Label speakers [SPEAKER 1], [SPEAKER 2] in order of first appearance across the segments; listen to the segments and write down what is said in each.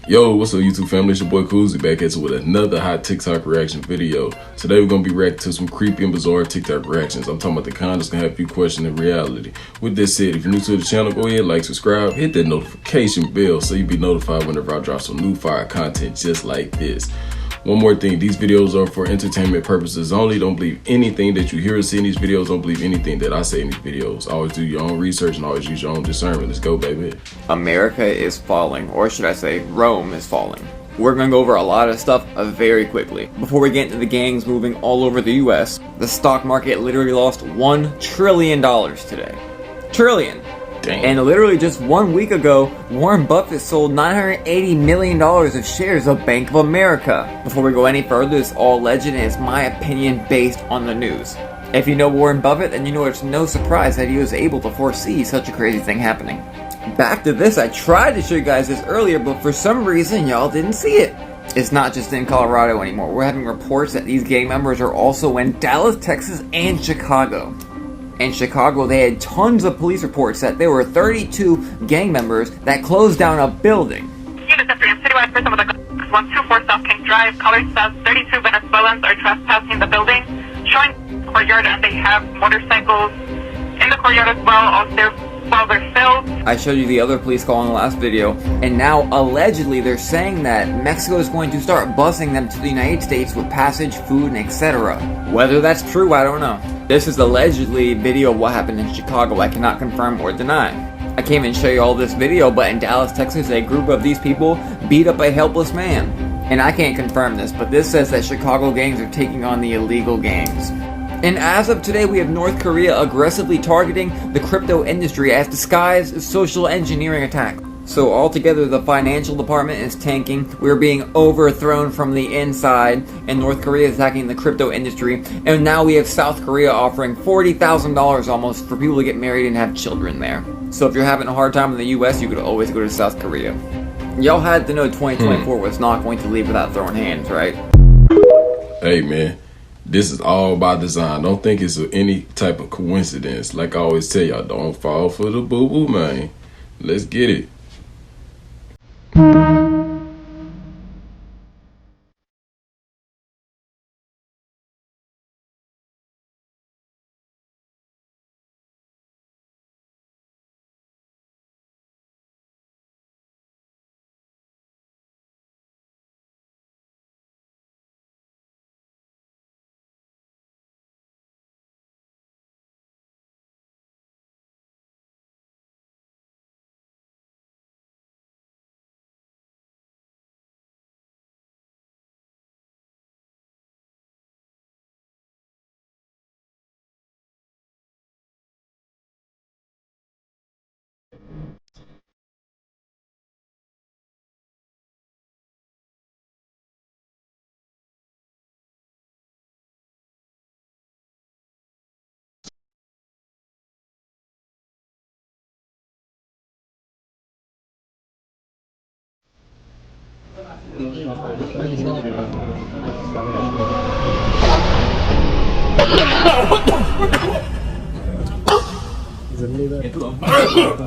[SPEAKER 1] Yo, what's up YouTube family? It's your boy Koozie back at you with another hot TikTok reaction video. Today we're going to be reacting to some creepy and bizarre TikTok reactions. I'm talking about the kind that's going to have you questioning reality. With that said, if you're new to the channel, go ahead, like, subscribe, hit that notification bell so you'll be notified whenever I drop some new fire content just like this. One more thing, these videos are for entertainment purposes only. Don't believe anything that you hear or see in these videos. Don't believe anything that I say in these videos. Always do your own research and always use your own discernment. Let's go, baby.
[SPEAKER 2] America is falling, or should I say Rome is falling. We're going to go over a lot of stuff very quickly. Before we get into the gangs moving all over the US, the stock market literally lost $1 trillion today. Trillion!
[SPEAKER 1] Damn.
[SPEAKER 2] And literally just 1 week ago, Warren Buffett sold $980 million of shares of Bank of America. Before we go any further, it's all alleged and it's my opinion based on the news. If you know Warren Buffett, then you know it's no surprise that he was able to foresee such a crazy thing happening. Back to this, I tried to show you guys this earlier, but for some reason y'all didn't see it. It's not just in Colorado anymore. We're having reports that these gang members are also in Dallas, Texas, and Chicago. In Chicago, they had tons of police reports that there were 32 gang members that closed down a building.
[SPEAKER 3] Units after citywide person with a 124 South King Drive, color says 32 Venezuelans are trespassing the building, showing courtyard, and they have motorcycles in the courtyard as well. Also, they're filled. I showed you the other police call in the last video, and now allegedly they're saying that Mexico is going to start busing them to the United States with passage, food, and etc. Whether that's true, I don't know. This is allegedly video of what happened in Chicago. I cannot confirm or deny. I can't even show you all this video, but in Dallas, Texas, a group of these people beat up a helpless man. And I can't confirm this, but this says that Chicago gangs are taking on the illegal gangs. And as of today, we have North Korea aggressively targeting the crypto industry as disguised social engineering attack. So altogether, the financial department is tanking, we're being overthrown from the inside, and North Korea is attacking the crypto industry, and now we have South Korea offering $40,000 almost for people to get married and have children there. So if you're having a hard time in the US, you could always go to South Korea. Y'all had to know 2024 was not going to leave without throwing hands, right?
[SPEAKER 1] Hey man, this is all by design. Don't think it's any type of coincidence. Like I always tell y'all, don't fall for the boo-boo, man. Let's get it.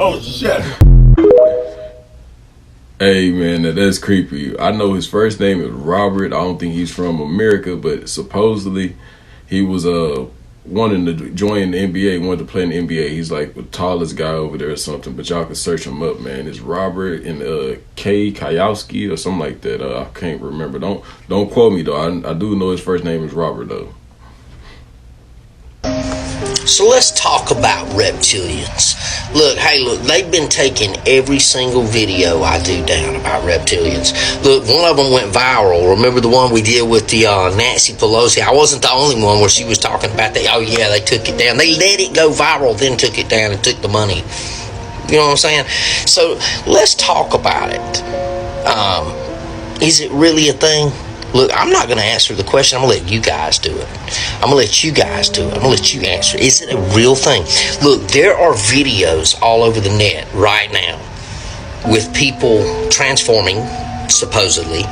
[SPEAKER 4] Oh shit.
[SPEAKER 1] Hey man, that's creepy. I know his first name is Robert. I don't think he's from America, but supposedly he was wanting to join the NBA, wanted to play in the NBA. He's like the tallest guy over there or something, but y'all can search him up, man. It's Robert and K. Kayowski or something like that. I can't remember. Don't quote me though. I do know his first name is Robert though.
[SPEAKER 5] So let's talk about reptilians. Look, they've been taking every single video I do down about reptilians. Look, one of them went viral. Remember the one we did with the Nancy Pelosi? I wasn't the only one where she was talking about that. Oh yeah, they took it down. They let it go viral, then took it down and took the money. You know what I'm saying? So let's talk about it. Is it really a thing? Look, I'm not going to answer the question. I'm going to let you guys do it. I'm going to let you guys do it. I'm going to let you answer. Is it a real thing? Look, there are videos all over the net right now with people transforming supposedly.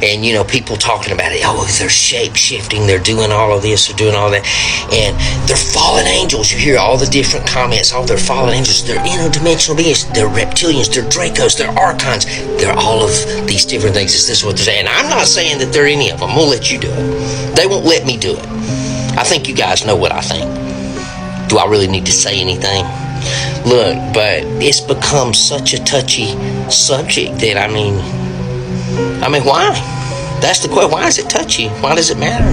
[SPEAKER 5] And, you know, people talking about it, oh, they're shape-shifting, they're doing all of this, they're doing all that. And they're fallen angels. You hear all the different comments, oh, they're fallen angels, they're interdimensional beings, they're reptilians, they're Dracos, they're archons, they're all of these different things. Is this what they're saying? And I'm not saying that they're any of them. I'm going to let you do it. They won't let me do it. I think you guys know what I think. Do I really need to say anything? Look, but it's become such a touchy subject that, I mean, why? That's the question. Why is it touchy? Why does it matter?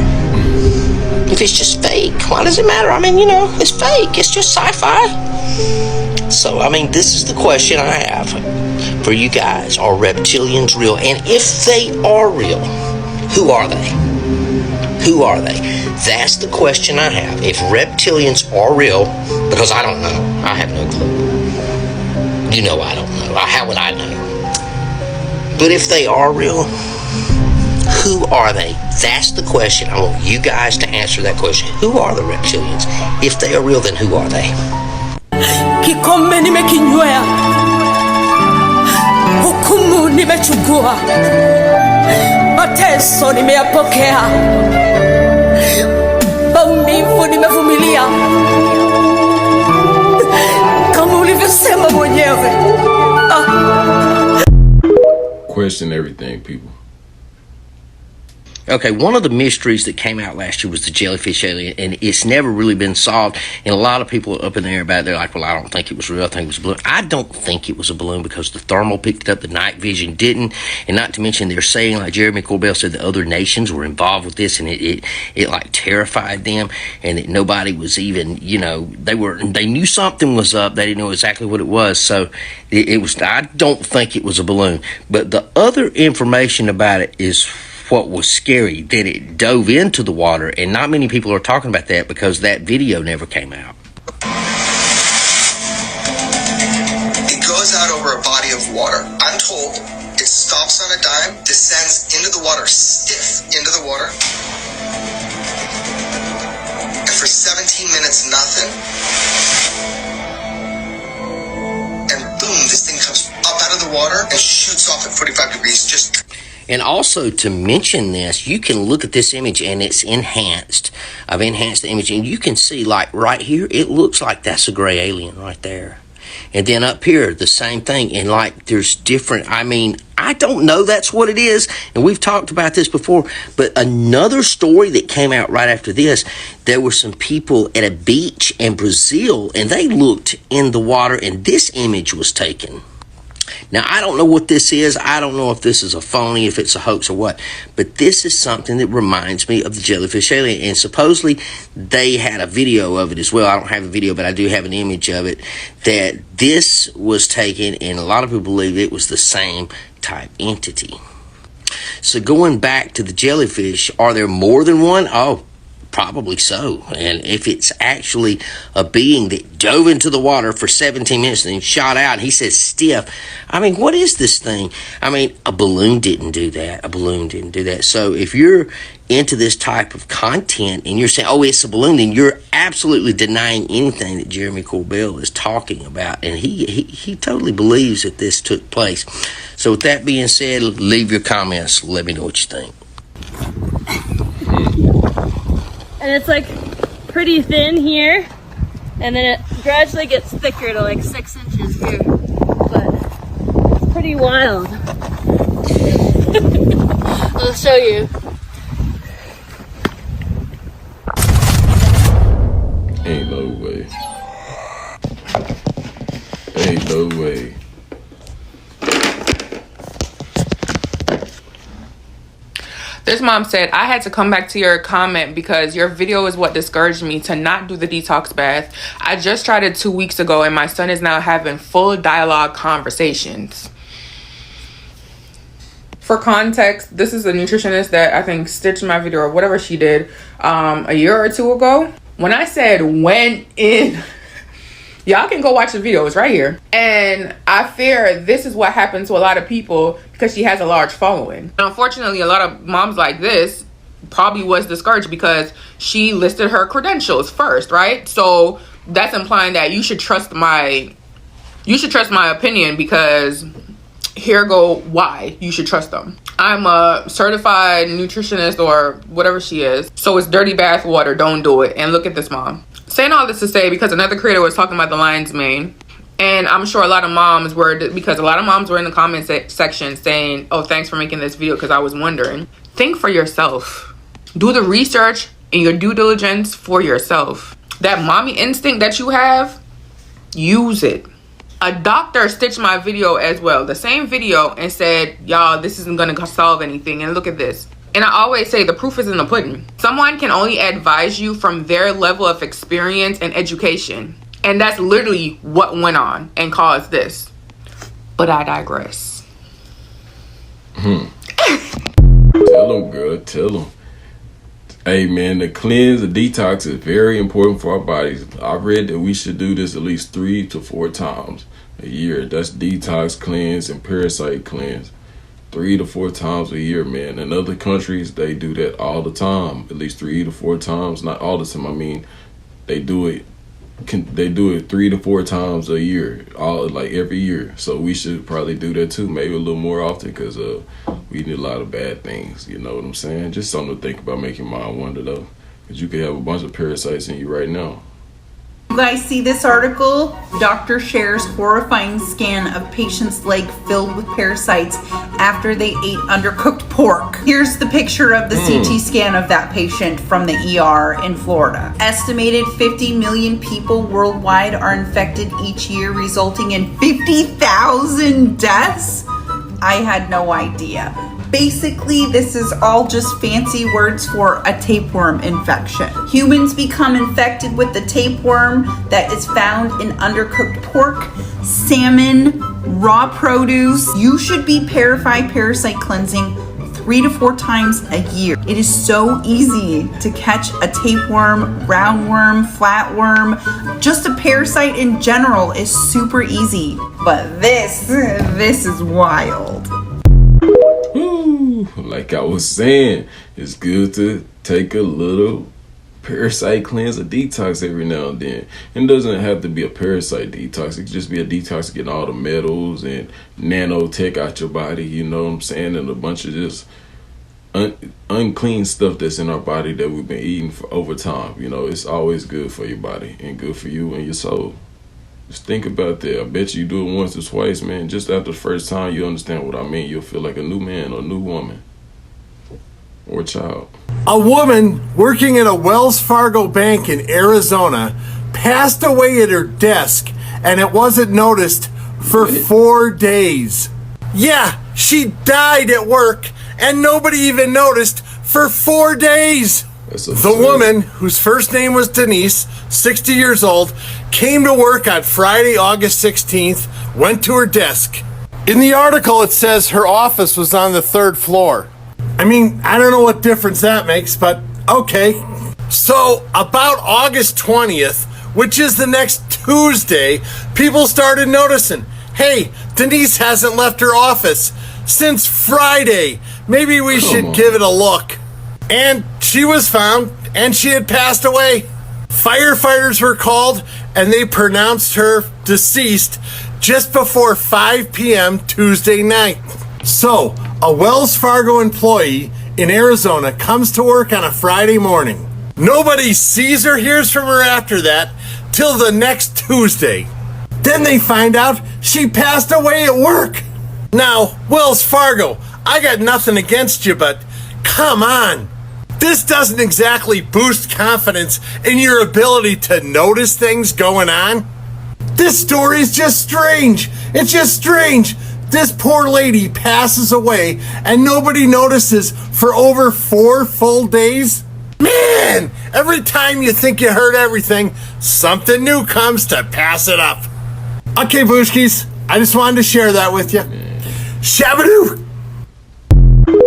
[SPEAKER 5] If it's just fake, why does it matter? I mean, you know, it's fake. It's just sci-fi. So, I mean, this is the question I have for you guys. Are reptilians real? And if they are real, who are they? Who are they? That's the question I have. If reptilians are real, because I don't know. I have no clue. You know I don't know. How would I know? But if they are real, who are they? That's the question. I want you guys to answer that question. Who are the reptilians? If they are real, then who are they?
[SPEAKER 6] Kikombe nimekinywea, hukumu nimechukua, mateso nimeyapokea, maumivu nimevumilia, kama ulivyosema mwenyewe.
[SPEAKER 1] Question everything, people.
[SPEAKER 5] Okay, one of the mysteries that came out last year was the jellyfish alien, and it's never really been solved. And a lot of people are up in the air about it. They're like, well, I don't think it was real. I think it was a balloon. I don't think it was a balloon because the thermal picked it up, the night vision didn't. And not to mention, they're saying, like Jeremy Corbell said, that other nations were involved with this, and it like terrified them, and that nobody was even, you know, they knew something was up. They didn't know exactly what it was. So it was. I don't think it was a balloon. But the other information about it is what was scary, that it dove into the water, and not many people are talking about that because that video never came out.
[SPEAKER 7] It goes out over a body of water. I'm told it stops on a dime, descends into the water, stiff into the water, and for 17 minutes, nothing. And boom, this thing comes up out of the water and shoots off at 45 degrees, just...
[SPEAKER 5] And also, to mention this, you can look at this image and it's enhanced. I've enhanced the image, and you can see, like, right here, it looks like that's a gray alien right there. And then up here, the same thing. And, like, there's different, I mean, I don't know that's what it is. And we've talked about this before. But another story that came out right after this, there were some people at a beach in Brazil, and they looked in the water, and this image was taken. Now, I don't know what this is. I don't know if this is a phony, if it's a hoax or what. But this is something that reminds me of the jellyfish alien. And supposedly, they had a video of it as well. I don't have a video, but I do have an image of it. That this was taken, and a lot of people believe it was the same type entity. So going back to the jellyfish, are there more than one? Oh, probably so. And if it's actually a being that dove into the water for 17 minutes and then shot out, and he says stiff, I mean, what is this thing? I mean, a balloon didn't do that. A balloon didn't do that. So if you're into this type of content and you're saying, oh, it's a balloon, then you're absolutely denying anything that Jeremy Corbell is talking about. And he totally believes that this took place. So with that being said, leave your comments. Let me know what you think.
[SPEAKER 8] And it's like pretty thin here, and then it gradually gets thicker to like 6 inches here, but it's pretty wild. I'll show you.
[SPEAKER 1] Ain't no way. Ain't no way.
[SPEAKER 9] This mom said, I had to come back to your comment because your video is what discouraged me to not do the detox bath. I just tried it 2 weeks ago and my son is now having full dialogue conversations. For context, this is a nutritionist that I think stitched my video or whatever she did a year or two ago. When I said went in, y'all can go watch the video, it's right here. And I fear this is what happened to a lot of people because she has a large following. And unfortunately, a lot of moms like this probably was discouraged because she listed her credentials first, right? So that's implying that you should trust my opinion because here go why you should trust them. I'm a certified nutritionist or whatever she is. So it's dirty bath water. Don't do it. And look at this mom. Saying all this to say, because another creator was talking about the lion's mane. And I'm sure a lot of moms were, because a lot of moms were in the comment section saying, oh, thanks for making this video because I was wondering. Think for yourself. Do the research and your due diligence for yourself. That mommy instinct that you have, use it. A doctor stitched my video as well, the same video, and said, y'all, this isn't gonna solve anything. And look at this. And I always say the proof is in the pudding. Someone can only advise you from their level of experience and education. And that's literally what went on and caused this. But I digress.
[SPEAKER 1] Tell them, girl, tell them. Hey man, the cleanse, the detox is very important for our bodies. I read that we should do this at least 3 to 4 times a year. That's detox, cleanse, and parasite cleanse. 3 to 4 times a year, man. In other countries, they do that all the time. At least 3 to 4 times. Not all the time. I mean, they do it 3 to 4 times a year, every year. So we should probably do that too, maybe a little more often, because we eat a lot of bad things. You know what I'm saying? Just something to think about, make your mind wonder though, because you could have a bunch of parasites in you right now.
[SPEAKER 10] You guys see this article? Doctor shares horrifying scan of patient's leg filled with parasites after they ate undercooked pork. Here's the picture of the CT scan of that patient from the ER in Florida. Estimated 50 million people worldwide are infected each year, resulting in 50,000 deaths? I had no idea. Basically, this is all just fancy words for a tapeworm infection. Humans become infected with the tapeworm that is found in undercooked pork, salmon, raw produce. You should be parasite cleansing 3 to 4 times a year. It is so easy to catch a tapeworm, roundworm, flatworm. Just a parasite in general is super easy. But this is wild.
[SPEAKER 1] Like I was saying, it's good to take a little parasite cleanse, a detox every now and then. It doesn't have to be a parasite detox. It could just be a detox getting all the metals and nanotech out your body, you know what I'm saying? And a bunch of just unclean stuff that's in our body that we've been eating for over time. You know, it's always good for your body and good for you and your soul. Just think about that. I bet you do it once or twice, man. Just after the first time, you understand what I mean. You'll feel like a new man or a new woman or child.
[SPEAKER 11] A woman working at a Wells Fargo bank in Arizona passed away at her desk, and it wasn't noticed for 4 days. Yeah, she died at work, and nobody even noticed for 4 days. The woman, whose first name was Denise, 60 years old, came to work on Friday, August 16th, went to her desk. In the article, it says her office was on the 3rd floor. I mean, I don't know what difference that makes, but okay. So, about August 20th, which is the next Tuesday, people started noticing, hey, Denise hasn't left her office since Friday. Maybe we should give it a look. And she was found, and she had passed away. Firefighters were called, and they pronounced her deceased just before 5 p.m. Tuesday night. So, a Wells Fargo employee in Arizona comes to work on a Friday morning. Nobody sees or hears from her after that till the next Tuesday. Then they find out she passed away at work. Now, Wells Fargo, I got nothing against you, but come on. This doesn't exactly boost confidence in your ability to notice things going on. This story is just strange. It's just strange. This poor lady passes away and nobody notices for over 4 full days. Man, every time you think you heard everything, something new comes to pass it up. Okay, Booshkis, I just wanted to share that with you. Shabadoo!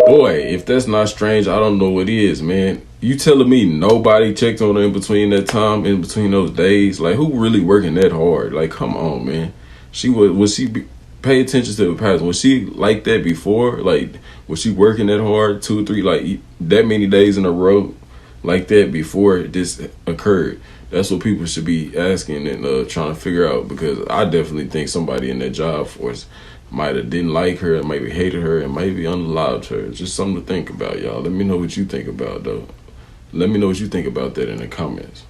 [SPEAKER 1] Boy, if that's not strange, I don't know what is, man. You telling me nobody checked on her in between that time, in between those days? Like, who really working that hard? Like, come on, man. Pay attention to the past. Was she like that before? Like, was she working that hard 2 or 3, like that many days in a row like that before this occurred? That's what people should be asking and trying to figure out, because I definitely think somebody in that job force might have didn't like her, maybe hated her, and maybe unloved her. It's just something to think about, y'all. Let me know what you think about, though. Let me know what you think about that in the comments.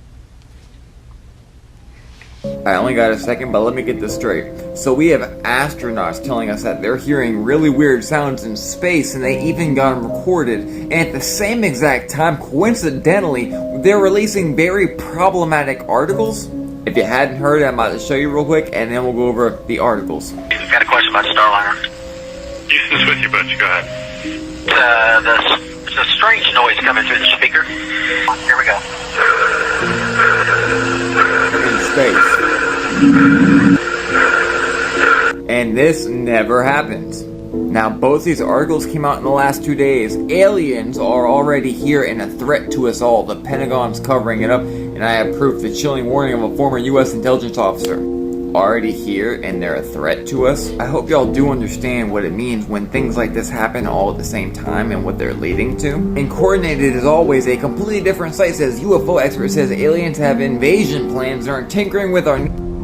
[SPEAKER 2] I only got a second, but let me get this straight. So we have astronauts telling us that they're hearing really weird sounds in space, and they even got them recorded. And at the same exact time, coincidentally, they're releasing very problematic articles. If you hadn't heard it, I'm about to show you real quick, and then we'll go over the articles.
[SPEAKER 12] I've got a question about Starliner.
[SPEAKER 13] Houston's with you, Butch. Go ahead.
[SPEAKER 12] There's a strange noise coming through the speaker. Here we go.
[SPEAKER 2] In space. And this never happens. Now, both these articles came out in the last 2 days. Aliens are already here and a threat to us all. The Pentagon's covering it up, and I have proof, the chilling warning of a former U.S. intelligence officer. Already here and they're a threat to us. I hope y'all do understand what it means when things like this happen all at the same time and what they're leading to. And coordinated as always, a completely different site says UFO expert says aliens have invasion plans and are tinkering with our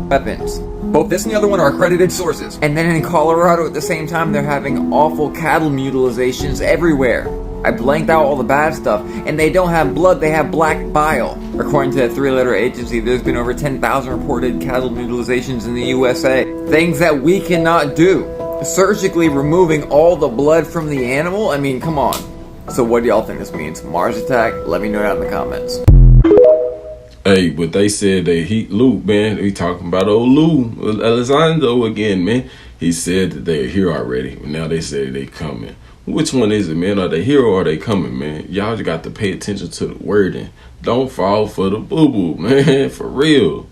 [SPEAKER 2] weapons. Both this and the other one are accredited sources. And then in Colorado at the same time, they're having awful cattle mutilations everywhere. I blanked out all the bad stuff, and they don't have blood, they have black bile. According to a 3-letter agency, there's been over 10,000 reported cattle mutilations in the USA. Things that we cannot do. Surgically removing all the blood from the animal? I mean, come on. So what do y'all think this means? Mars attack? Let me know down in the comments.
[SPEAKER 1] Hey, but they said they Lou, man. We talking about old Lou Elizondo again, man. He said that they're here already. Now they say they coming. Which one is it, man? Are they here or are they coming, man? Y'all just got to pay attention to the wording. Don't fall for the boo-boo, man. For real.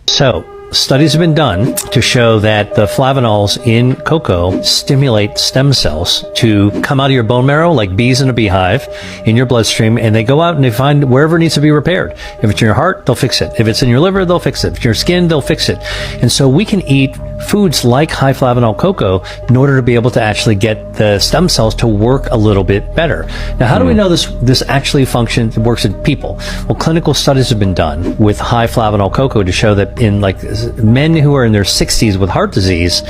[SPEAKER 14] So, studies have been done to show that the flavonols in cocoa stimulate stem cells to come out of your bone marrow like bees in a beehive in your bloodstream, and they go out and they find wherever it needs to be repaired. If it's in your heart, they'll fix it. If it's in your liver, they'll fix it. If it's in your skin, they'll fix it. And so we can eat foods like high flavanol cocoa in order to be able to actually get the stem cells to work a little bit better. Now, how do we know this actually functions, works in people? Well, clinical studies have been done with high flavanol cocoa to show that in like men who are in their 60s with heart disease,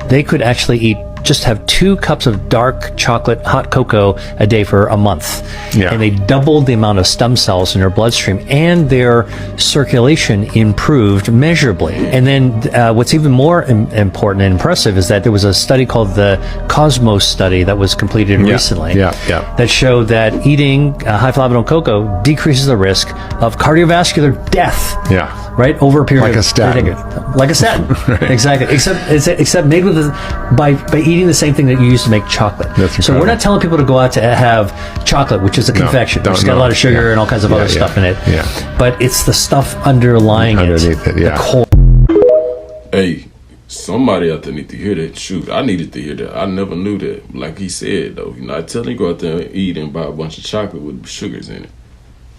[SPEAKER 14] they could actually just have 2 cups of dark chocolate hot cocoa a day for a month. Yeah. And they doubled the amount of stem cells in their bloodstream, and their circulation improved measurably. And then what's even more important and impressive is that there was a study called the Cosmos study that was completed recently that showed that eating high flavanol cocoa decreases the risk of cardiovascular death.
[SPEAKER 15] Yeah.
[SPEAKER 14] Right? Over a period
[SPEAKER 15] like
[SPEAKER 14] of
[SPEAKER 15] a statin.
[SPEAKER 14] Like a statin. Right. Exactly. Except made with by eating the same thing that you use to make chocolate. So we're not telling people to go out to have chocolate, which is a confection. It's got a lot of sugar and all kinds of other stuff in it. Yeah. But it's the stuff underlying underneath it. Yeah. The core.
[SPEAKER 1] Hey, somebody out there need to hear that. Shoot, I needed to hear that. I never knew that. Like he said, though, you're not telling you go out there and eat and buy a bunch of chocolate with sugars in it.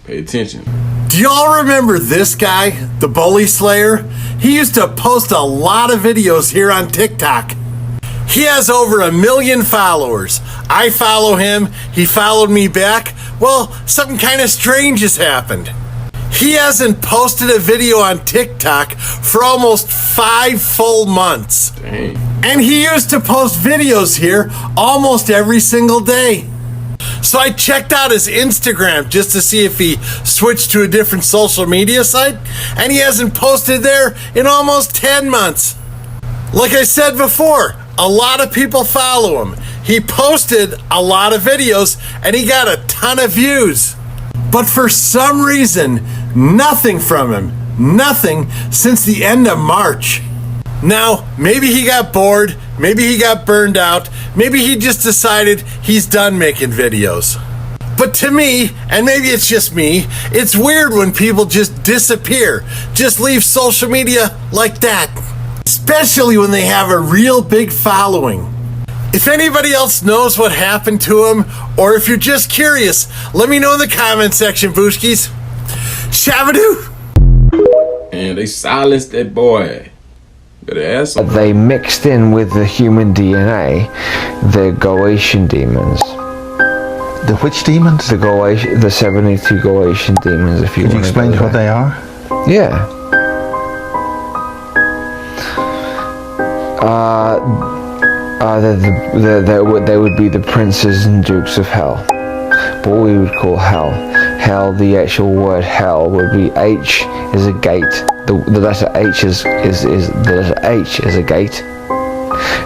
[SPEAKER 1] Pay attention.
[SPEAKER 11] Do y'all remember this guy, the Bully Slayer? He used to post a lot of videos here on TikTok. He has over 1 million followers. I follow him. He followed me back. Well, something kind of strange has happened. He hasn't posted a video on TikTok for almost 5 full months.
[SPEAKER 1] Dang.
[SPEAKER 11] And he used to post videos here almost every single day. So I checked out his Instagram just to see if he switched to a different social media site, and he hasn't posted there in almost 10 months. Like I said before, a lot of people follow him. He posted a lot of videos, and he got a ton of views. But for some reason, nothing from him. Nothing since the end of March. Now, maybe he got bored, maybe he got burned out, maybe he just decided he's done making videos. But to me, and maybe it's just me, it's weird when people just disappear, just leave social media like that. Especially when they have a real big following. If anybody else knows what happened to him, or if you're just curious, let me know in the comment section, Booskies. Shabadoo!
[SPEAKER 1] And they silenced that boy.
[SPEAKER 16] They mixed in with the human DNA the Gotian Demons.
[SPEAKER 15] The which demons?
[SPEAKER 16] The 72 Gotian Demons, if you want to
[SPEAKER 15] explain what they are?
[SPEAKER 16] Yeah. they would be the princes and dukes of hell. What we would call hell. Hell, the actual word hell would be H is a gate. The letter H is the letter H is a gate,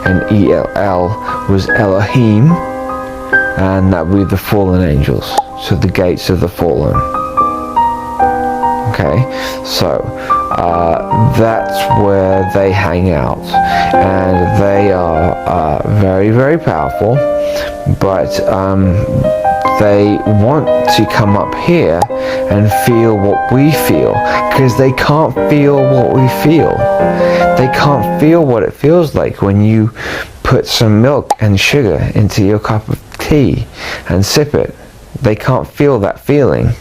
[SPEAKER 16] and ELL was Elohim, and that would be the fallen angels. So the gates of the fallen. Okay, so that's where they hang out, and they are very, very powerful, but they want to come up here and feel what we feel, because they can't feel what we feel. They can't feel what it feels like when you put some milk and sugar into your cup of tea and sip it. They can't feel that feeling.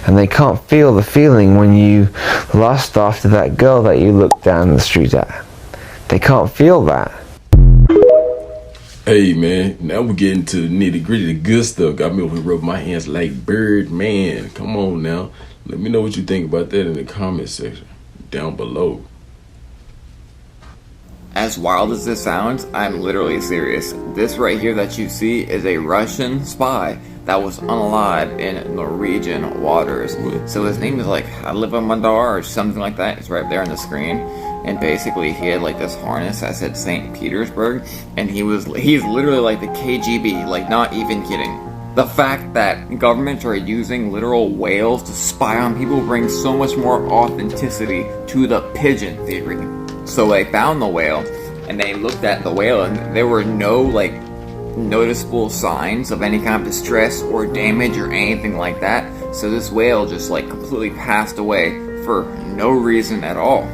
[SPEAKER 16] And they can't feel the feeling when you lust after that girl that you looked down the street at. They can't feel that.
[SPEAKER 1] Hey man, now we're getting to the nitty gritty, the good stuff. Got me over here rubbing my hands like Birdman. Come on now. Let me know what you think about that in the comment section down below.
[SPEAKER 2] As wild as this sounds, I'm literally serious. This right here that you see is a Russian spy that was unalived in Norwegian waters. So his name is like Aliva or something like that. It's right there on the screen. And basically he had like this harness that said St. Petersburg, and he's literally like the KGB, like not even kidding. The fact that governments are using literal whales to spy on people brings so much more authenticity to the pigeon theory. So they found the whale, and they looked at the whale, and there were no like noticeable signs of any kind of distress or damage or anything like that. So this whale just like completely passed away for no reason at all.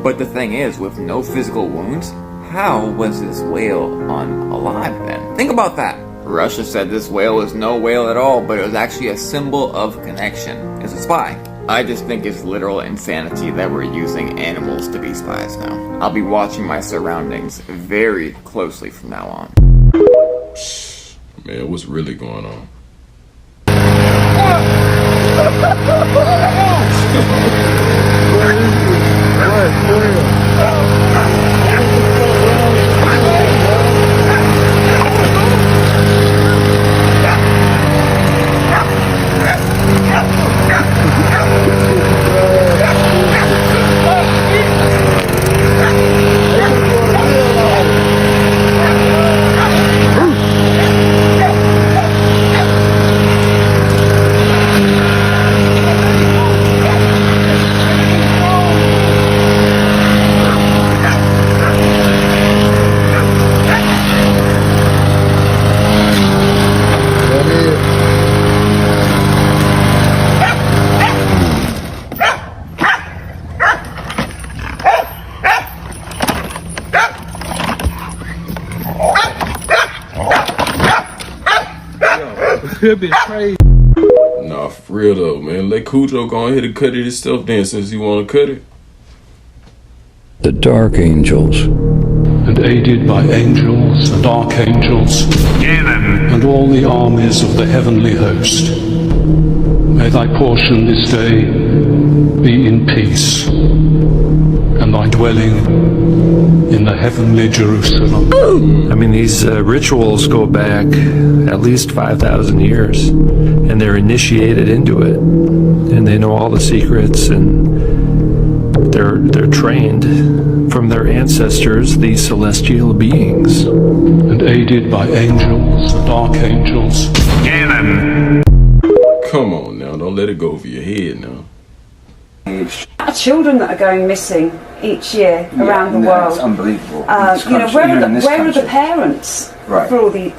[SPEAKER 2] But the thing is, with no physical wounds, how was this whale unalive then? Think about that. Russia said this whale was no whale at all, but it was actually a symbol of connection. It's a spy. I just think it's literal insanity that we're using animals to be spies now. I'll be watching my surroundings very closely from now on.
[SPEAKER 1] Man, what's really going on?
[SPEAKER 17] Could be crazy.
[SPEAKER 1] Nah, for real though, man. Let Cujo go ahead and cut it himself then, since you want to cut it.
[SPEAKER 18] The Dark Angels.
[SPEAKER 17] And aided by angels and archangels, and all the armies of the heavenly host, may thy portion this day be in peace, and thy dwelling in the heavenly Jerusalem.
[SPEAKER 18] I mean, these rituals go back at least 5,000 years, and they're initiated into it, and they know all the secrets, and they're trained from their ancestors, these celestial beings.
[SPEAKER 17] And aided by angels and archangels.
[SPEAKER 1] Come on now, don't let it go over your head now.
[SPEAKER 19] Children that are going missing each year around the world.
[SPEAKER 20] It's unbelievable.
[SPEAKER 19] Where are the parents for all the,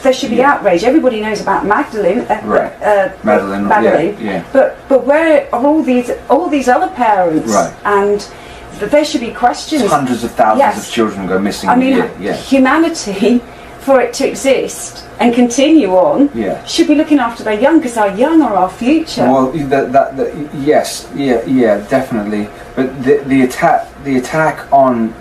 [SPEAKER 19] there should be outrage. Everybody knows about Magdalene.
[SPEAKER 20] Madeline. Yeah.
[SPEAKER 19] But where are all these other parents?
[SPEAKER 20] Right.
[SPEAKER 19] And there should be questions.
[SPEAKER 20] Hundreds of thousands of children go missing
[SPEAKER 19] a year.
[SPEAKER 20] Humanity,
[SPEAKER 19] for it to exist and continue on, should be looking after their young, because our young are our future.
[SPEAKER 20] Well, yes, definitely. But the attack on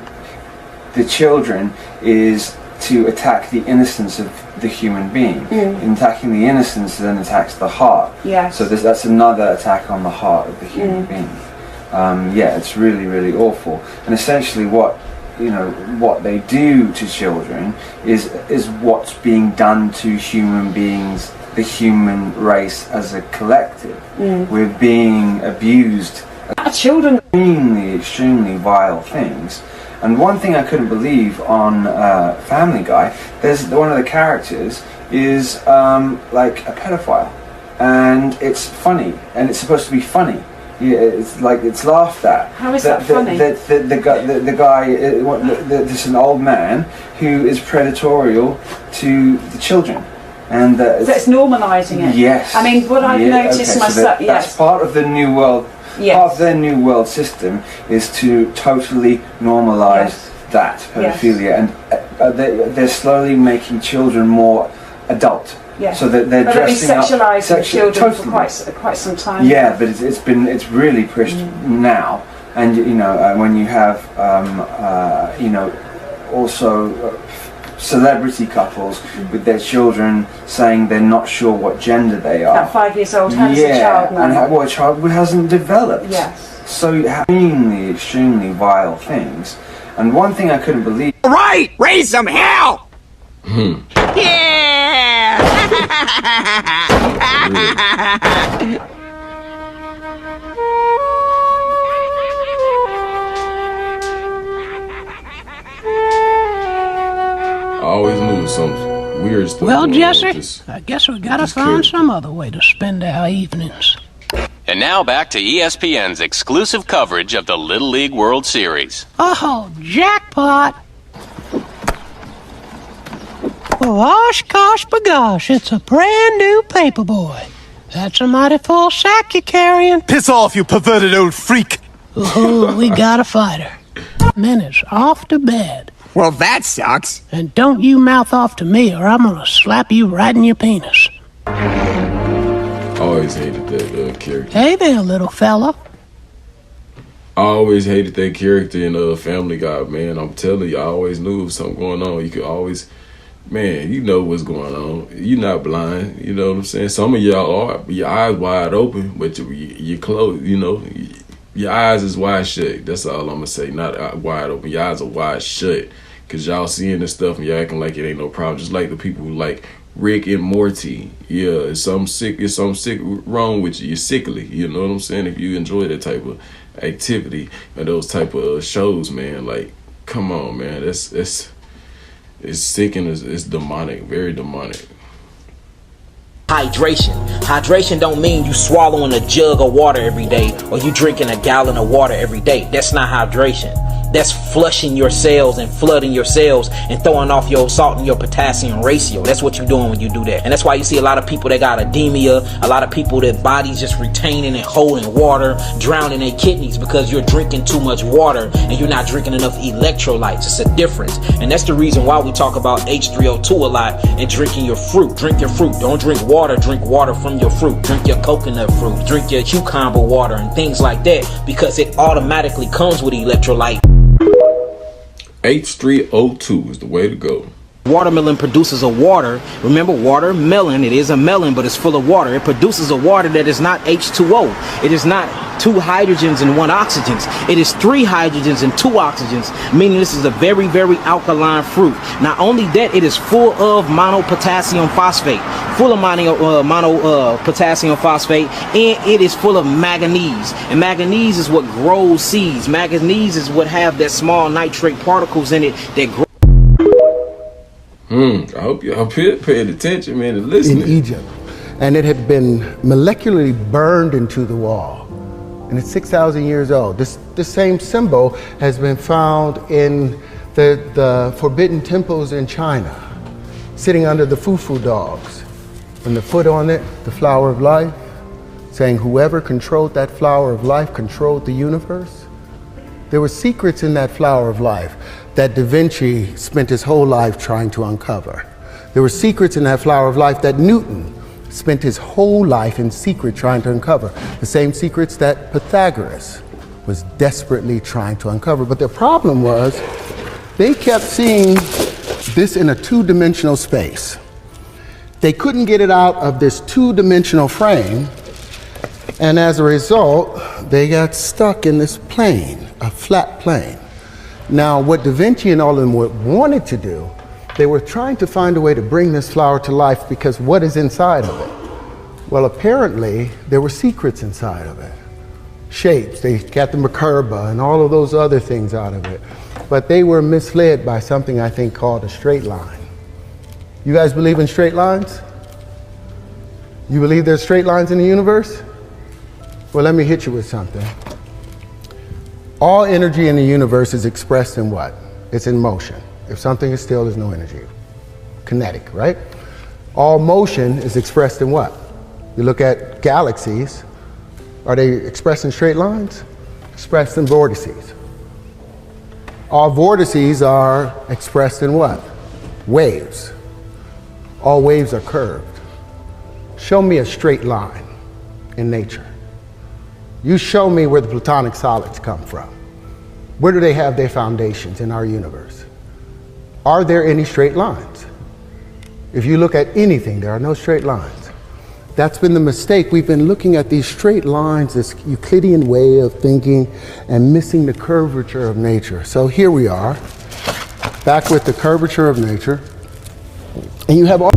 [SPEAKER 20] the children is to attack the innocence of the human being. In attacking the innocence, then attacks the heart.
[SPEAKER 19] Yes.
[SPEAKER 20] So that's another attack on the heart of the human being. It's really, really awful. And essentially, what you know, what they do to children is what's being done to human beings, the human race as a collective. We're being abused.
[SPEAKER 19] Children.
[SPEAKER 20] Extremely vile things. And one thing I couldn't believe on Family Guy, there's one of the characters is like a pedophile, and it's funny, and it's supposed to be funny. Yeah, it's like it's laughed at.
[SPEAKER 19] How is that funny?
[SPEAKER 20] The guy, this is an old man who is predatorial to the children, and
[SPEAKER 19] so it's normalising it.
[SPEAKER 20] Yes.
[SPEAKER 19] I mean, what I've noticed myself.
[SPEAKER 20] That's part of the new world.
[SPEAKER 19] Yes.
[SPEAKER 20] Part of their new world system is to totally normalise that pedophilia, and they're slowly making children more adult.
[SPEAKER 19] Yeah.
[SPEAKER 20] So that they're dressing up.
[SPEAKER 19] Sexualising children for quite some time.
[SPEAKER 20] Yeah, but it's really pushed now, and you know when you have you know also celebrity couples with their children saying they're not sure what gender they are.
[SPEAKER 19] At 5 years old, how does a child know?
[SPEAKER 20] And a child who hasn't developed.
[SPEAKER 19] Yes.
[SPEAKER 20] So extremely vile things. And one thing I couldn't believe.
[SPEAKER 6] Right! Raise some hell!
[SPEAKER 1] I always knew some weird stuff.
[SPEAKER 21] Well, Jesse, I guess we gotta find some other way to spend our evenings.
[SPEAKER 22] And now back to ESPN's exclusive coverage of the Little League World Series.
[SPEAKER 21] Oh, jackpot! Well, gosh, bagosh, it's a brand new paperboy. That's a mighty full sack you're carrying.
[SPEAKER 11] Piss off, you perverted old freak!
[SPEAKER 21] Oh, we got a fighter. Minutes off to bed.
[SPEAKER 6] Well, that sucks.
[SPEAKER 21] And don't you mouth off to me or I'm gonna slap you right in your penis.
[SPEAKER 1] I always hated that character.
[SPEAKER 21] Hey there, little fella.
[SPEAKER 1] I always hated that character in Family Guy, man. I'm telling you, I always knew there was something going on. You could always, man, you know what's going on. You're not blind, you know what I'm saying? Some of y'all are, your eyes wide open, but you're closed, you know. Your eyes is wide shut. That's all I'm gonna say. Not wide open. Your eyes are wide shut. Cause y'all seeing this stuff and y'all acting like it ain't no problem. Just like the people who like Rick and Morty. Yeah, it's something sick wrong with you. You're sickly. You know what I'm saying? If you enjoy that type of activity and those type of shows, man, like, come on, man. It's sick and it's demonic. Very demonic.
[SPEAKER 23] Hydration don't mean you swallowing a jug of water every day or you drinking a gallon of water every day. That's not hydration. That's flushing your cells and flooding your cells and throwing off your salt and your potassium ratio. That's what you're doing when you do that. And that's why you see a lot of people that got anemia, a lot of people that bodies just retaining and holding water, drowning their kidneys because you're drinking too much water and you're not drinking enough electrolytes. It's a difference. And that's the reason why we talk about H3O2 a lot and drinking your fruit. Drink your fruit. Don't drink water from your fruit. Drink your coconut fruit. Drink your cucumber water and things like that because it automatically comes with electrolyte.
[SPEAKER 1] H3O2 is the way to go.
[SPEAKER 23] Watermelon produces a water. Remember, watermelon, it is a melon, but it's full of water. It produces a water that is not H2O. It is not 2 hydrogens and 1 oxygen. It is 3 hydrogens and 2 oxygens, meaning this is a very, very alkaline fruit. Not only that, it is full of monopotassium phosphate, potassium phosphate, and it is full of manganese. And manganese is what grows seeds. Manganese is what have that small nitrate particles in it that grow.
[SPEAKER 1] I hope y'all paying attention, man, and listening.
[SPEAKER 24] In Egypt, and it had been molecularly burned into the wall, and it's 6,000 years old. This same symbol has been found in the forbidden temples in China, sitting under the fufu dogs, and the foot on it, the flower of life, saying whoever controlled that flower of life controlled the universe. There were secrets in that flower of life that Da Vinci spent his whole life trying to uncover. There were secrets in that flower of life that Newton spent his whole life in secret trying to uncover. The same secrets that Pythagoras was desperately trying to uncover. But the problem was they kept seeing this in a 2-dimensional space. They couldn't get it out of this 2-dimensional frame, and as a result, they got stuck in this plane, a flat plane. Now, what Da Vinci and all of them wanted to do, they were trying to find a way to bring this flower to life, because what is inside of it? Well, apparently, there were secrets inside of it. Shapes, they got the Merkaba and all of those other things out of it. But they were misled by something I think called a straight line. You guys believe in straight lines? You believe there's straight lines in the universe? Well, let me hit you with something. All energy in the universe is expressed in what? It's in motion. If something is still, there's no energy. Kinetic, right? All motion is expressed in what? You look at galaxies, are they expressed in straight lines? Expressed in vortices. All vortices are expressed in what? Waves. All waves are curved. Show me a straight line in nature. You show me where the platonic solids come from. Where do they have their foundations in our universe? Are there any straight lines? If you look at anything, there are no straight lines. That's been the mistake. We've been looking at these straight lines, this Euclidean way of thinking, and missing the curvature of nature. So here we are, back with the curvature of nature. And you have all...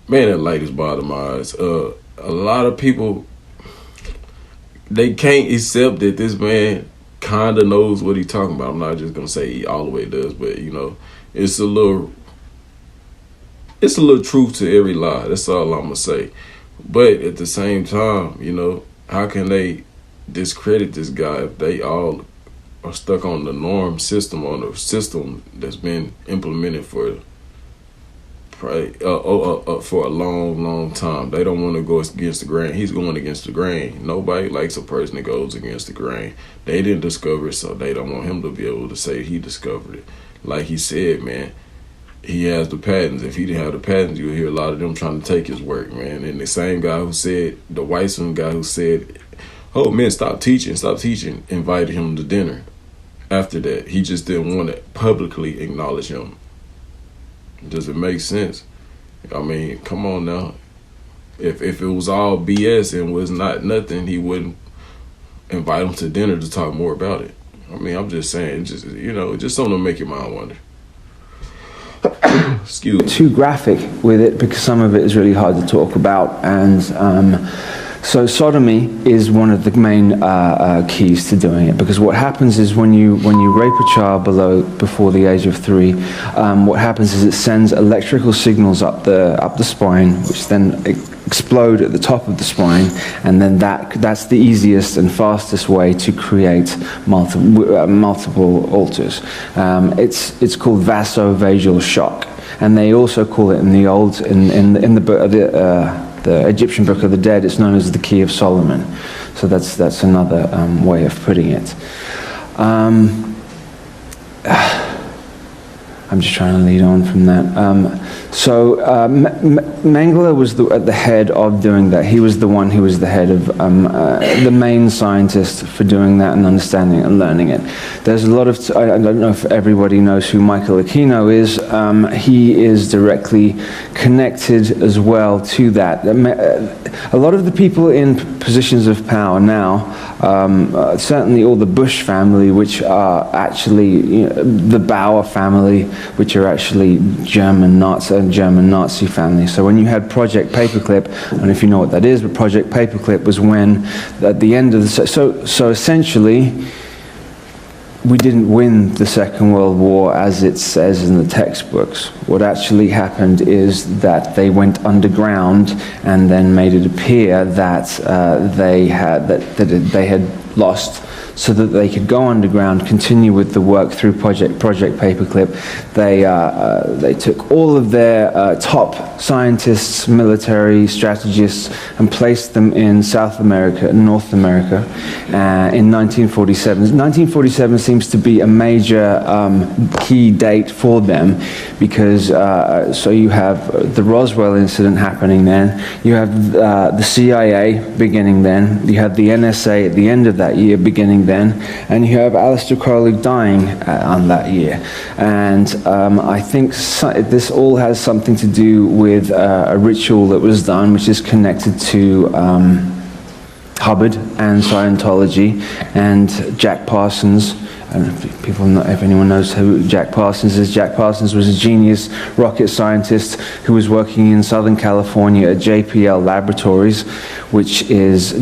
[SPEAKER 1] Man, that light is bothering my eyes. A lot of people, they can't accept that this man kind of knows what he's talking about. I'm not just going to say he all the way does, but, you know, it's a little truth to every lie. That's all I'm going to say. But at the same time, you know, how can they discredit this guy if they all are stuck on the norm system, on the system that's been implemented for a long time? They don't want to go against the grain. He's going against the grain. Nobody likes a person that goes against the grain. They didn't discover it, so they don't want him to be able to say he discovered it. Like he said, man, he has the patents. If he didn't have the patents, you'll hear a lot of them trying to take his work, man. And the same guy who said, the Weissman guy who said, oh man, stop teaching, invited him to dinner. After that, he just didn't want to publicly acknowledge him. Does it make sense? I mean, come on now. If it was all BS and was not nothing, he wouldn't invite him to dinner to talk more about it. I mean, I'm just saying, just, you know, just something to make your mind wonder. Excuse me.
[SPEAKER 3] Too graphic with it because some of it is really hard to talk about, and so sodomy is one of the main keys to doing it, because what happens is when you rape a child before the age of 3, what happens is it sends electrical signals up the spine, which then explode at the top of the spine, and then that's the easiest and fastest way to create multiple alters. It's called vasovagal shock, and they also call it in the Egyptian Book of the Dead, it's known as the Key of Solomon. So that's another way of putting it. I'm just trying to lead on from that. Mengele was at the head of doing that. He was the one who was the head of the main scientist for doing that and understanding it and learning it. There's a lot of, I don't know if everybody knows who Michael Aquino is. He is directly connected as well to that. A lot of the people in positions of power now, certainly all the Bush family, which are actually the Bauer family, which are actually German Nazi family. So when you had Project Paperclip, and if you know what that is, but Project Paperclip was when at the end of the so essentially we didn't win the Second World War as it says in the textbooks. What actually happened is that they went underground and then made it appear that they had lost, so that they could go underground, continue with the work through Project Paperclip. They took all of their top scientists, military strategists, and placed them in South America and North America in 1947. 1947 seems to be a major key date for them, because so you have the Roswell incident happening then, you have the CIA beginning then, you have the NSA at the end of that year beginning then, and you have Aleister Crowley dying on that year. And I think this all has something to do with a ritual that was done, which is connected to Hubbard and Scientology and Jack Parsons don't know if anyone knows who Jack Parsons is. Jack Parsons was a genius rocket scientist who was working in Southern California at JPL Laboratories, which is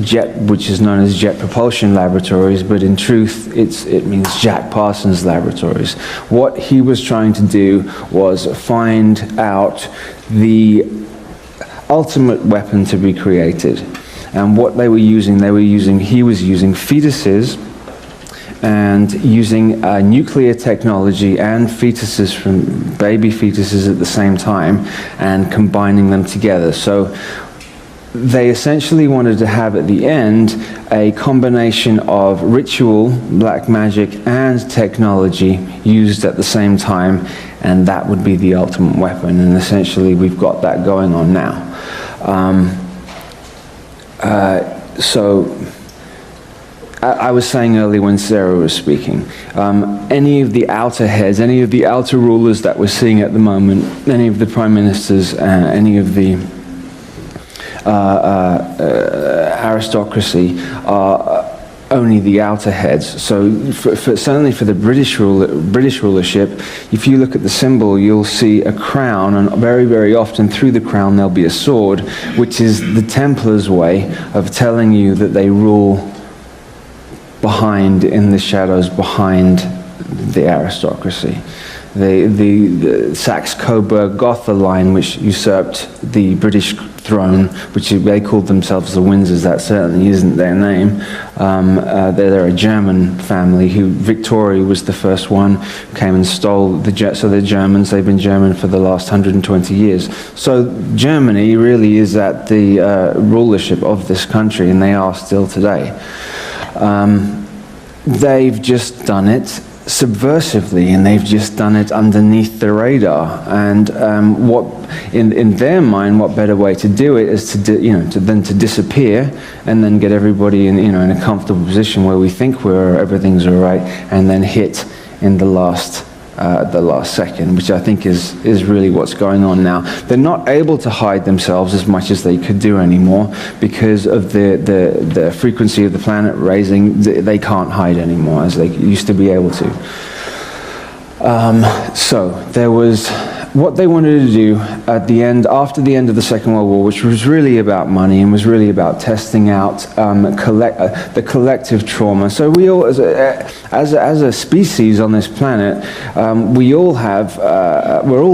[SPEAKER 3] known as Jet Propulsion Laboratories, but in truth, it means Jack Parsons Laboratories. What he was trying to do was find out the ultimate weapon to be created. And what he was using fetuses and using nuclear technology and fetuses from baby fetuses at the same time and combining them together. So they essentially wanted to have at the end a combination of ritual, black magic, and technology used at the same time, and that would be the ultimate weapon. And essentially we've got that going on now. So I was saying earlier when Sarah was speaking, any of the outer heads, any of the outer rulers that we're seeing at the moment, any of the prime ministers, any of the aristocracy are only the outer heads. So certainly for the British rulership, if you look at the symbol, you'll see a crown, and very, very often through the crown there'll be a sword, which is the Templars' way of telling you that they rule behind, in the shadows, behind the aristocracy. The Saxe-Coburg Gotha line, which usurped the British throne, which they called themselves the Windsors, that certainly isn't their name. They're a German family Victoria was the first one, came and stole so they're Germans, they've been German for the last 120 years. So Germany really is at the rulership of this country, and they are still today. They've just done it subversively, and they've just done it underneath the radar. And what in their mind, what better way to do it is to disappear and then get everybody in in a comfortable position where we think everything's all right, and then hit in the last second, which I think is really what's going on now. They're not able to hide themselves as much as they could do anymore because of the frequency of the planet raising. They can't hide anymore as they used to be able to. So there was what they wanted to do at the end, after the end of the Second World War, which was really about money and was really about testing out the collective trauma. So we all, as a species on this planet, we're all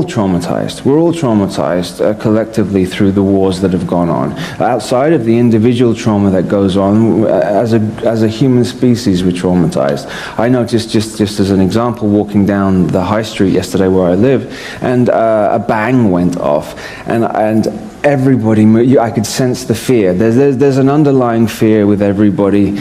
[SPEAKER 3] traumatized. We're all traumatized collectively through the wars that have gone on. Outside of the individual trauma that goes on, as a human species, we're traumatized. I know just as an example, walking down the high street yesterday where I live, and a bang went off, and everybody, I could sense the fear. There's an underlying fear with everybody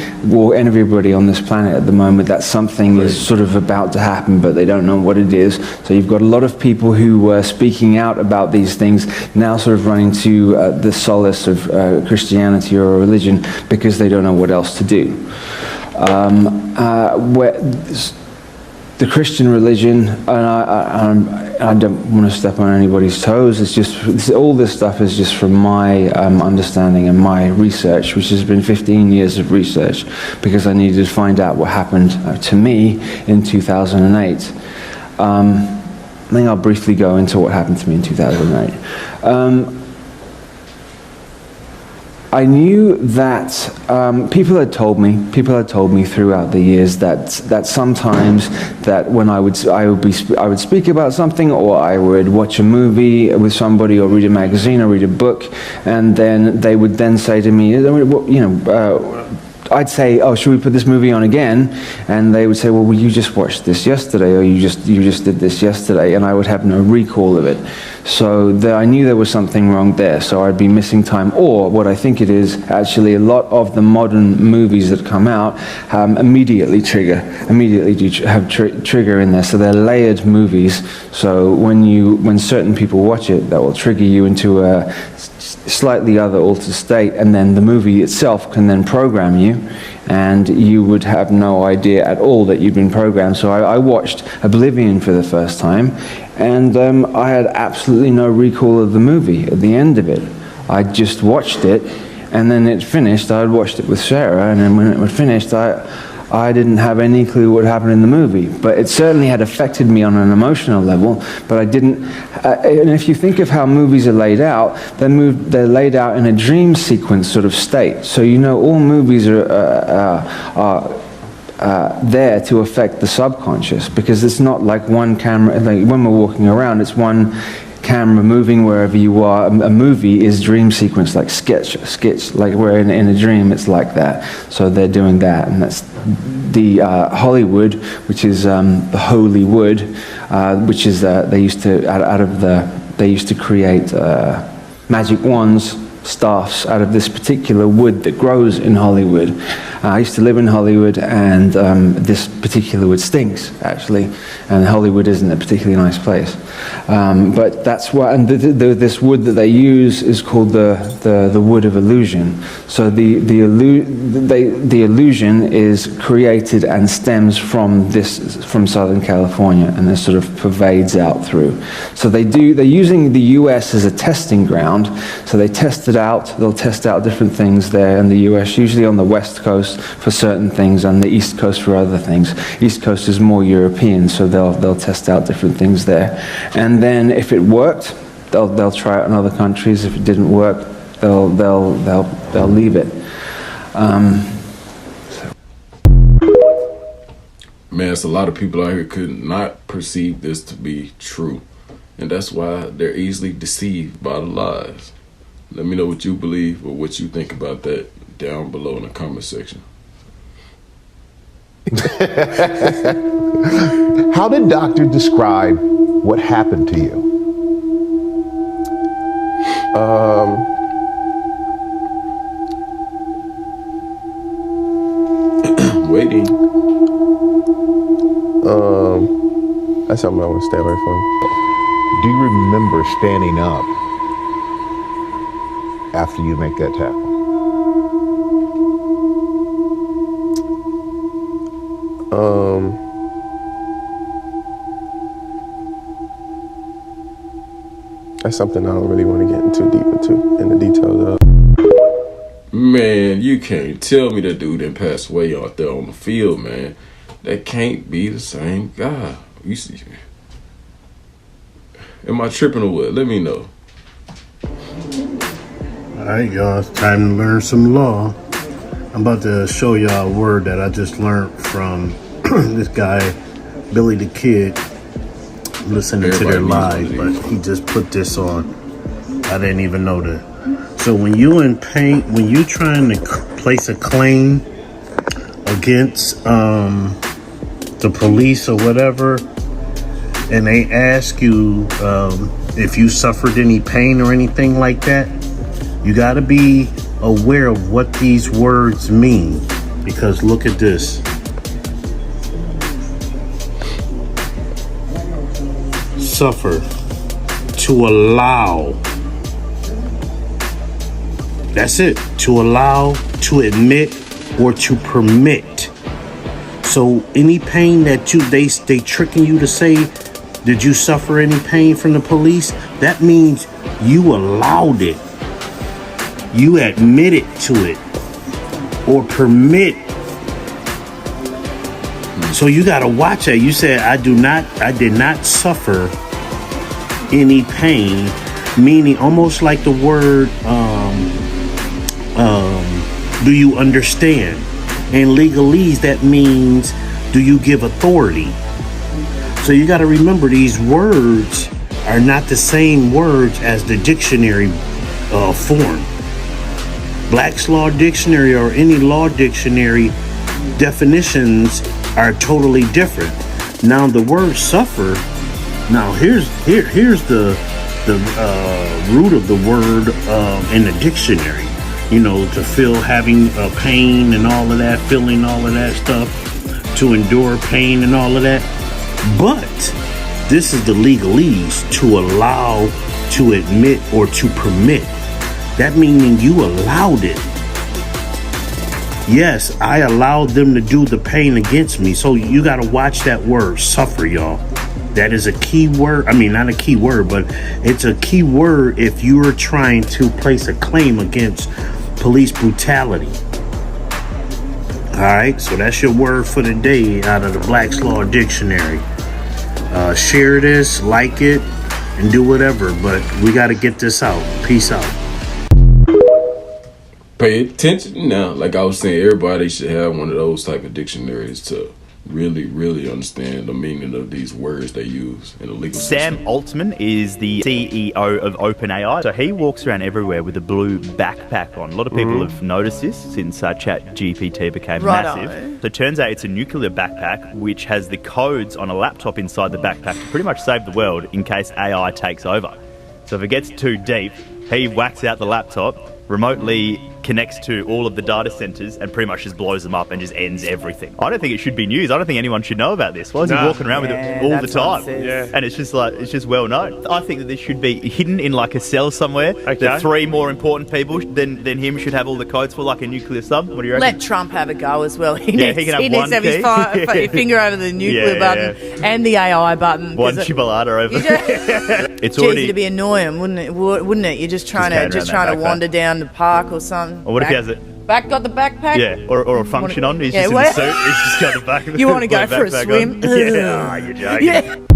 [SPEAKER 3] on this planet at the moment that something is sort of about to happen, but they don't know what it is. So you've got a lot of people who were speaking out about these things now sort of running to the solace of Christianity or a religion because they don't know what else to do. The Christian religion, and I don't want to step on anybody's toes, all this stuff is just from my understanding and my research, which has been 15 years of research, because I needed to find out what happened to me in 2008. I think I'll briefly go into what happened to me in 2008. I knew that people had told me throughout the years that sometimes that when I would speak about something, or I would watch a movie with somebody, or read a magazine, or read a book, and then they would then say to me, I'd say, "Oh, should we put this movie on again?" And they would say, "Well, you just watched this yesterday, or you just did this yesterday," and I would have no recall of it. So I knew there was something wrong there. So I'd be missing time, or what I think it is actually, a lot of the modern movies that come out immediately have trigger in there. So they're layered movies. So when certain people watch it, that will trigger you into a slightly other altered state, and then the movie itself can then program you, and you would have no idea at all that you'd been programmed. So I watched Oblivion for the first time, and I had absolutely no recall of the movie at the end of it. I just watched it, and then it finished. I had watched it with Sarah, and then when it was finished, I didn't have any clue what happened in the movie, but it certainly had affected me on an emotional level. But I didn't. And if you think of how movies are laid out, they're laid out in a dream sequence sort of state. So all movies are there to affect the subconscious, because it's not like one camera. Like when we're walking around, it's one camera moving wherever you are. A movie is dream sequence, like sketch, like we're in a dream, it's like that. So they're doing that, and that's the Hollywood, which is the holy wood, which is they used to create magic wands, staffs out of this particular wood that grows in Hollywood. I used to live in Hollywood, and this particular wood stinks, actually, and Hollywood isn't a particularly nice place. But that's why, and this wood that they use is called the wood of illusion. So the illusion is created and stems from Southern California, and it sort of pervades out through. So they're using the U.S. as a testing ground. So they test it out. They'll test out different things there in the U.S., usually on the West Coast for certain things, and the East Coast for other things. East Coast is more European, so they'll test out different things there. And then if it worked, they'll try it in other countries. If it didn't work, they'll leave it.
[SPEAKER 1] Man, it's a lot of people out here could not perceive this to be true, and that's why they're easily deceived by the lies. Let me know what you believe or what you think about that down below in the comment section.
[SPEAKER 4] How did Doctor describe what happened to you?
[SPEAKER 1] Waiting.
[SPEAKER 4] That's something I want to stay away from. Do you remember standing up after you make that tackle? That's something I don't really want to get into in the details of.
[SPEAKER 1] Man, you can't tell me that dude didn't pass away out there on the field, man. That can't be the same guy. You see, am I tripping or what? Let me know.
[SPEAKER 11] Alright, y'all, it's time to learn some law. I'm about to show y'all a word that I just learned from this guy, Billy the Kid. I'm listening to their live, but he just put this on. I didn't even know that. So when you in pain, when you trying to place a claim against the police or whatever, and they ask you if you suffered any pain or anything like that, you got to be aware of what these words mean, because look at this. Suffer, to allow. That's it. To allow, to admit, or to permit. So any pain that they tricking you to say, did you suffer any pain from the police? That means you allowed it. You admitted to it, or permit. So you gotta watch that. You said, I did not suffer any pain, meaning almost like the word, do you understand? In legalese, that means, do you give authority? So you got to remember, these words are not the same words as the dictionary form. Black's Law Dictionary or any law dictionary definitions are totally different. Now the word suffer, now here's the root of the word in the dictionary. You know, to feel, having pain and all of that, feeling all of that stuff, to endure pain and all of that. But this is the legalese, to allow, to admit, or to permit. That meaning you allowed it. Yes, I allowed them to do the pain against me. So you got to watch that word, suffer, y'all. That is a key word. I mean, not a key word, but it's a key word if you are trying to place a claim against police brutality.
[SPEAKER 5] Alright, so that's your word for the day out of the Black's Law Dictionary. Share this, like it, and do whatever, but we got to get this out. Peace out.
[SPEAKER 1] Pay attention now. Like I was saying, everybody should have one of those type of dictionaries to really understand the meaning of these words they use in the legal
[SPEAKER 7] Sam
[SPEAKER 1] system.
[SPEAKER 7] Altman is the CEO of OpenAI. So he walks around everywhere with a blue backpack on. A lot of people have noticed this since ChatGPT became massive. So it turns out it's a nuclear backpack which has the codes on a laptop inside the backpack to pretty much save the world in case AI takes over. So if it gets too deep, he whacks out the laptop, remotely connects to all of the data centers and pretty much just blows them up and just ends everything. I don't think it should be news. I don't think anyone should know about this. Why is he walking around with it all the time? And it's just like, it's just well known. I think that this should be hidden in like a cell somewhere. That 3 more important people than him should have all the codes for, like a nuclear sub. What do you reckon?
[SPEAKER 8] Let Trump have a go as well. He
[SPEAKER 7] can
[SPEAKER 8] needs
[SPEAKER 7] have
[SPEAKER 8] to have his finger over the nuclear button and the AI button.
[SPEAKER 7] One chipolata over.
[SPEAKER 8] It's already to be annoying, wouldn't it? Wouldn't it? You're just trying to wander down the park or something.
[SPEAKER 7] Or what if he has it?
[SPEAKER 8] Got the backpack?
[SPEAKER 7] Yeah, or a function on. He's just in the suit. He's just got the back.
[SPEAKER 8] You want to go for a swim?
[SPEAKER 7] You're joking.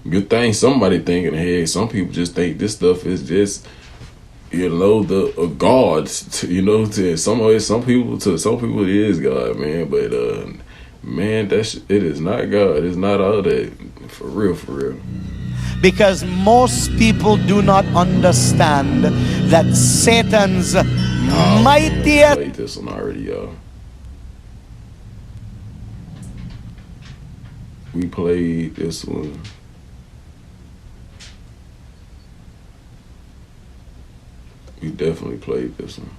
[SPEAKER 1] Good thing somebody thinking ahead. Some people just think this stuff is just, the gods. To some people it is God, man. But man, it is not God. It's not all that. For real.
[SPEAKER 21] Because most people do not understand that Satan's mightiest...
[SPEAKER 1] Played this one already, y'all. We played this one. We definitely played this one.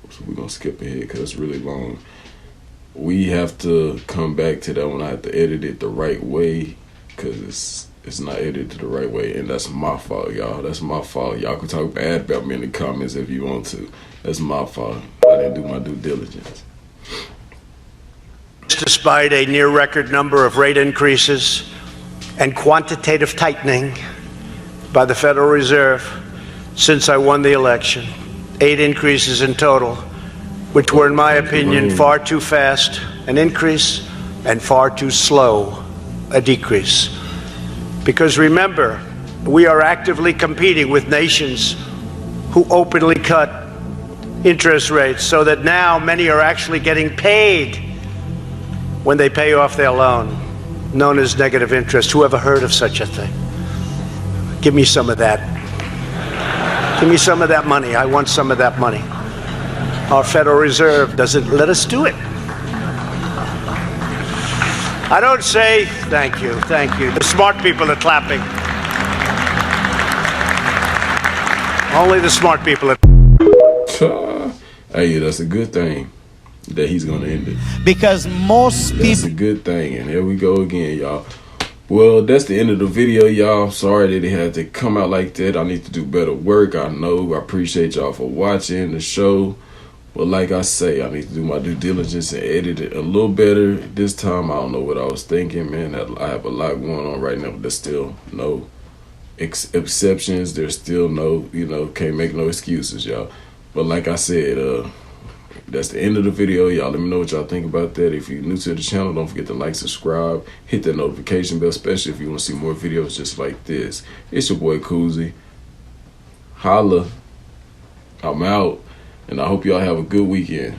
[SPEAKER 1] So we're going to skip ahead because it's really long. We have to come back to that one. I have to edit it the right way, because it's not edited the right way, and that's my fault, y'all. That's my fault. Y'all can talk bad about me in the comments if you want to. That's my fault. I didn't do my due diligence.
[SPEAKER 9] Despite a near record number of rate increases and quantitative tightening by the Federal Reserve since I won the election, 8 increases in total, which were, in my opinion, far too fast an increase and far too slow a decrease. Because remember, we are actively competing with nations who openly cut interest rates, so that now many are actually getting paid when they pay off their loan, known as negative interest. Who ever heard of such a thing? Give me some of that. Give me some of that money. I want some of that money. Our Federal Reserve doesn't let us do it. I don't say thank you. The smart people are clapping. Only the smart people are.
[SPEAKER 1] Hey, that's a good thing that he's gonna end it.
[SPEAKER 21] Because most people.
[SPEAKER 1] That's a good thing, and here we go again, y'all. Well, that's the end of the video, y'all. I'm sorry that it had to come out like that. I need to do better work. I know. I appreciate y'all for watching the show. But like I say, I need to do my due diligence and edit it a little better. This time, I don't know what I was thinking, man. I have a lot going on right now, but there's still no exceptions. There's still no, can't make no excuses, y'all. But like I said, that's the end of the video, y'all. Let me know what y'all think about that. If you're new to the channel, don't forget to like, subscribe, hit that notification bell, especially if you want to see more videos just like this. It's your boy Koozie. Holla. I'm out. And I hope y'all have a good weekend.